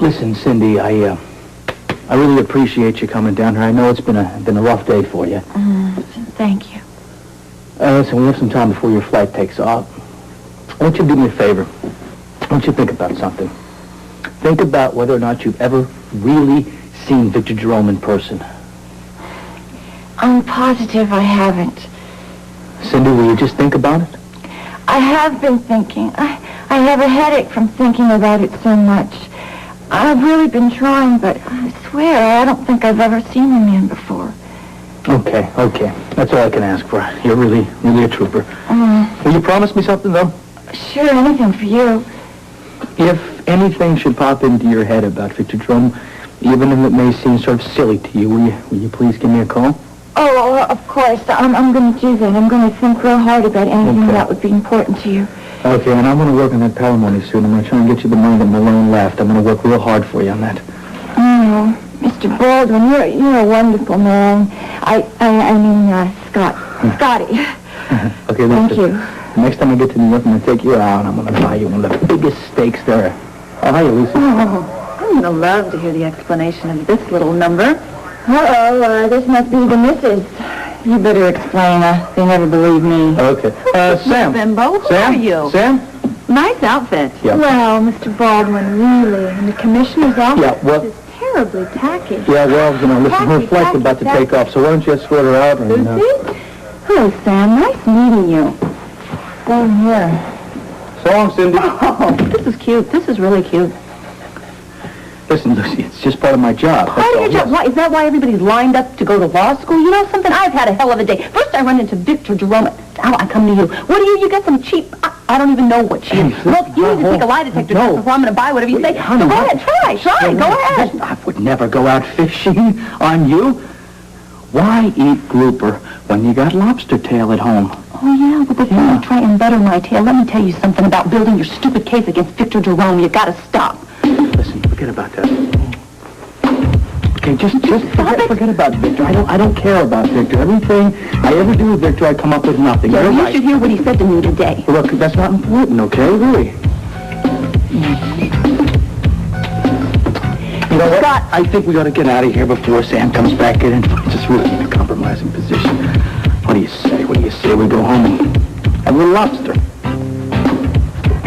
Listen, Cindy, I really appreciate you coming down here. I know it's been a rough day for you. Thank you. Listen, we have some time before your flight takes off. I want you to do me a favor. I want you to think about something. Think about whether or not you've ever really seen Victor Jerome in person. I'm positive I haven't. Cindy, will you just think about it? I have been thinking. I have a headache from thinking about it so much. I've really been trying, but I swear I don't think I've ever seen the man before. Okay. That's all I can ask for. You're really a trooper. Will you promise me something, though? Sure, anything for you. If anything should pop into your head about Victor Jerome, even if it may seem sort of silly to you, will you please give me a call? Oh, of course. I'm going to do that. I'm going to think real hard about anything that would be important to you. Okay, and I'm going to work on that palimony suit. I'm going to try and get you the money that Malone left. I'm going to work real hard for you on that. Oh, Mr. Baldwin, you're a wonderful man. I mean, Scotty. Okay, thank you. Next time I get to New York, I'm going to take you out, and I'm going to buy you one of the biggest steaks there. Oh, hi, Lucy. Oh, I'm going to love to hear the explanation of this little number. This must be the missus. You better explain. They never believe me. Okay. Sam. Bimbo, who are you? Sam? Nice outfit. Yeah. Well, Mr. Baldwin, really, and the commissioner's office is terribly tacky. Yeah, well, listen, her flight's about to take off, so why don't you escort her out? Lucy? Hello, Sam. Nice meeting you. Down here. So long, Cindy. Oh, this is cute. This is really cute. Listen, Lucy, it's just part of my job. Part of your job? Why, is that why everybody's lined up to go to law school? You know something? I've had a hell of a day. First I run into Victor Jerome. Now I come to you. What do you get some cheap... I don't even know what cheap. Look, you need to take a lie detector test before I'm going to buy whatever you say. Honey, so go ahead, try, go ahead. I would never go out fishing on you. Why eat grouper when you got lobster tail at home? Oh, yeah, but before you try and butter my tail, let me tell you something about building your stupid case against Victor Jerome. You got to stop. Listen, forget about that. Okay, just forget about Victor. I don't care about Victor. Everything I ever do with Victor, I come up with nothing. Yeah, you should hear what he said to me today. Look, that's not important, okay? Really. You know what? Scott. I think we ought to get out of here before Sam comes back in and puts us really in a compromising position. What do you say? We go home and have a little lobster?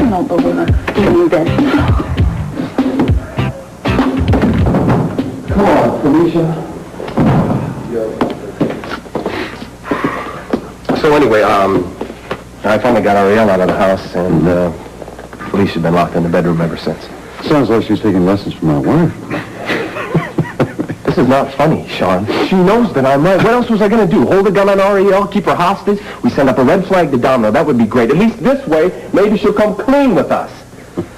No, but we're not doing that. Come on, Felicia. So anyway, I finally got Ariel out of the house, and Felicia's been locked in the bedroom ever since. Sounds like she's taking lessons from my wife. This is not funny, Sean. She knows that I'm right. What else was I going to do? Hold a gun on Ariel? Keep her hostage? We send up a red flag to Domino. That would be great. At least this way, maybe she'll come clean with us.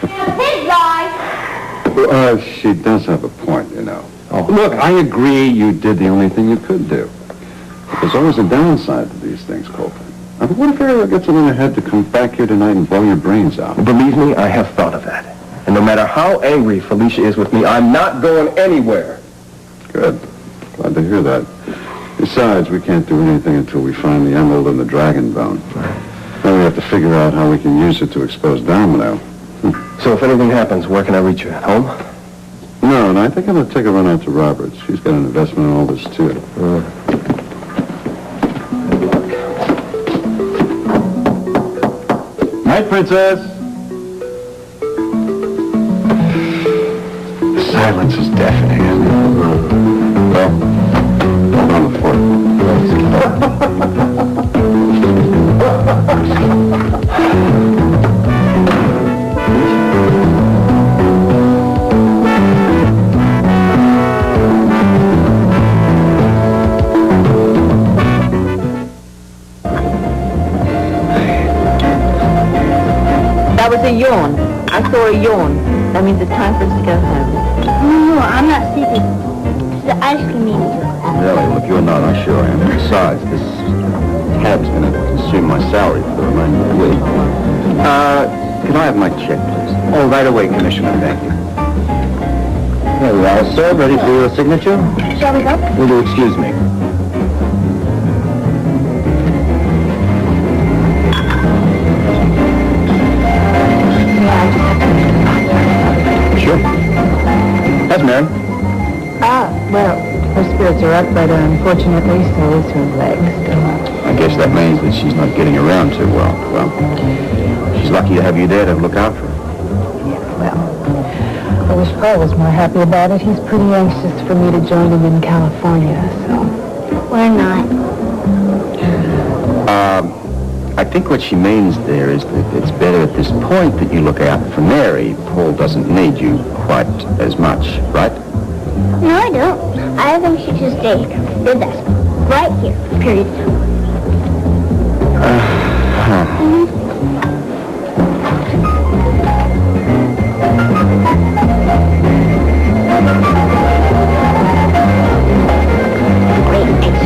Hey, guys! She does have a point, you know. Oh. Look, I agree you did the only thing you could do. But there's always a downside to these things, Colton. Now, but what if Ariel gets it in her head to come back here tonight and blow your brains out? Believe me, I have thought of that. And no matter how angry Felicia is with me, I'm not going anywhere. Good. Glad to hear that. Besides, we can't do anything until we find the emerald and the dragon bone. Then we have to figure out how we can use it to expose Domino. So if anything happens, where can I reach you? At home? No, and I think I'm going to take a run out to Roberts. She's got an investment in all this, too. Night, Princess. The silence is deafening, isn't it? Well, hold on the fort. That was a yawn. I saw a yawn. That means it's time for us to go home. No, I'm not sleeping. It's the ice cream eating. Really? Well, if you're not, I sure am. Besides, this cab's going to consume my salary for the remainder of the week. Can I have my check, please? Oh, right away, Commissioner. Thank you. There we are, sir. Ready for your signature? Shall we go? Will you excuse me? Sure. Yes, Mary? Well, her spirits are up, but unfortunately, so is her legs. I guess that means that she's not getting around too well. Well, she's lucky to have you there to look out for her. Yeah, well, I wish Paul was more happy about it. He's pretty anxious for me to join him in California, so... We're not. I think what she means there is that it's better at this point that you look out for Mary. Paul doesn't need you quite as much, right? No, I don't. I think she should stay with us. Right here. Period. Great, thanks.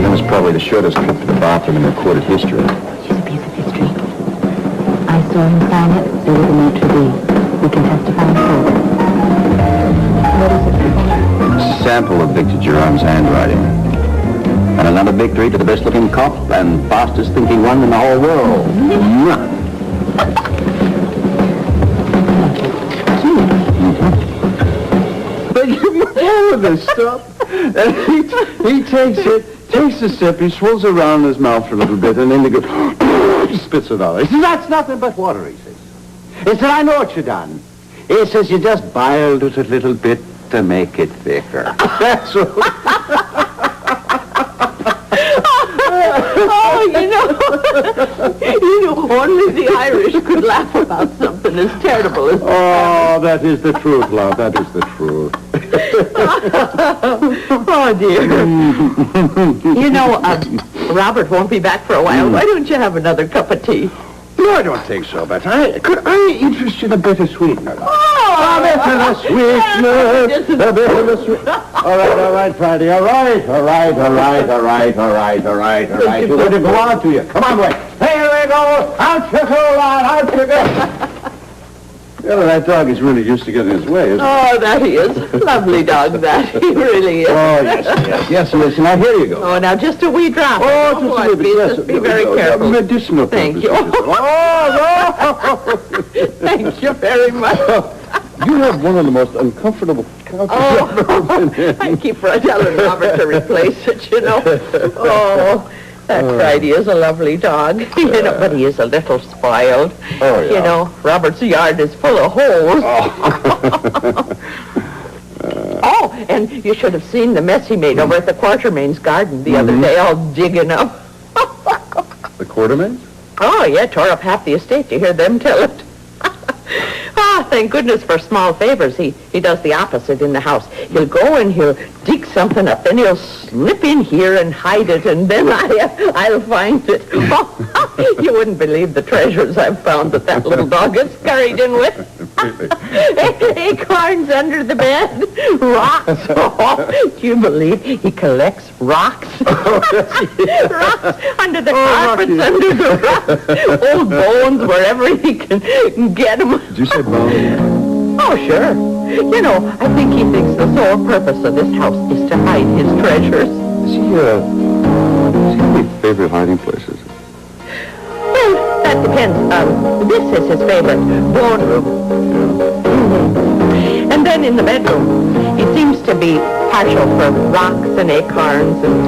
That was probably the shortest trip to the bathroom in recorded history. She's a piece of history. I saw him sign it, so will the maitre d'. We can testify in court. What is it? Sample of Victor Jerome's handwriting. And another victory to the best-looking cop and fastest-thinking one in the whole world. Mwah. They give him all of this stuff. And he takes a sip, he swirls around in his mouth for a little bit, and then he goes, he spits it out. He says, that's nothing but water, he says. He said, I know what you done. He says, you just boiled it a little bit to make it thicker. That's what... Oh, only the Irish could laugh about something as terrible as... Oh, that is the truth, love. That is the truth. Oh, dear. Robert won't be back for a while. Why don't you have another cup of tea? No, I don't think so, but could I interest you in a bit of sweetener? Oh, A bit of the sweetener. A bit of the sweetener. All right, Friday. All right. We're going to go out to you. Come on, wait. Here we go. Out you go, lad. Out you go. That dog is really used to getting his way, isn't he? Oh, that he is. Lovely dog, that. He really is. Oh, yes, he is. Now, here you go. Oh, now, just a wee drop. Oh, just a little bit, yes. Just be very careful. Medicinal Thank purposes. you. Oh, Thank you very much. You have one of the most uncomfortable couches I've ever been in. I keep telling Robert to replace it, Oh, that Friday is a lovely dog. But he is a little spoiled. Oh, yeah. Robert's yard is full of holes. Oh, and you should have seen the mess he made over at the Quartermain's garden the other day, all digging up. The Quartermains? Oh, yeah, tore up half the estate. You hear them tell it. Thank goodness for small favors. He does the opposite in the house. He'll go and he'll dig something up, then he'll slip in here and hide it, and then I'll find it. Oh, you wouldn't believe the treasures I've found that little dog gets carried in with. Acorns under the bed, rocks. Oh, do you believe he collects rocks? Rocks under the carpets, under the rocks, old bones, wherever he can get them. Did you say bones? Oh, sure. I think he thinks the sole purpose of this house is to hide his treasures. Does he have any favorite hiding places? Well, that depends. This is his favorite bone room. Mm-hmm. And then in the bedroom, he seems to be partial for rocks and acorns and...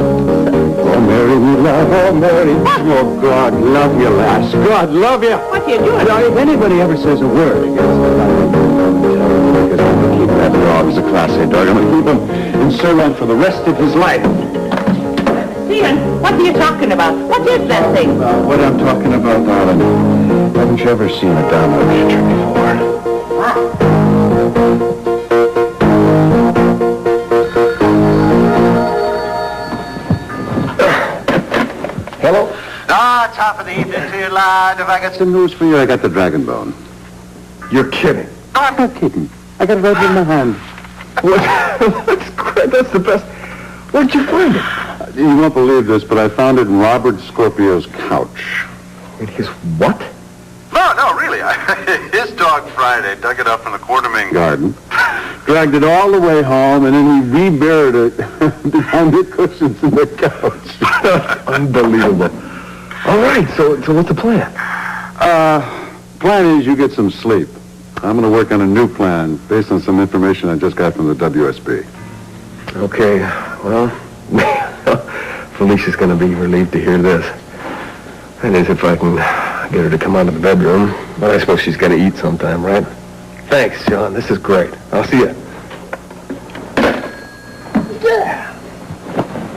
Oh, Mary, we love, oh, Mary. Oh, God love you, lass. God love you. What are you doing? Now, if anybody ever says a word against it, because I'm going to keep that dog as a Class A dog. I'm going to keep him in sirloin for the rest of his life. Ian, what are you talking about? What is that thing? What I'm talking about, darling, haven't you ever seen a domino picture before? Hello? Top of the evening to you, lad. Have I got Some news for you. I got the dragon bone. You're kidding. I'm not kidding. I got it right in my hand. What? That's great. That's the best. Where'd you find it? You won't believe this, but I found it in Robert Scorpio's couch. In his what? No, really. His dog Friday dug it up in the Quartermain Garden. Dragged it all the way home, and then he reburied it behind the cushions in the couch. Unbelievable. All right, so what's the plan? Plan is you get some sleep. I'm going to work on a new plan based on some information I just got from the WSB. Okay, well, Felicia's going to be relieved to hear this. That is, if I can get her to come out of the bedroom. But I suppose she's got to eat sometime, right? Thanks, John. This is great. I'll see you.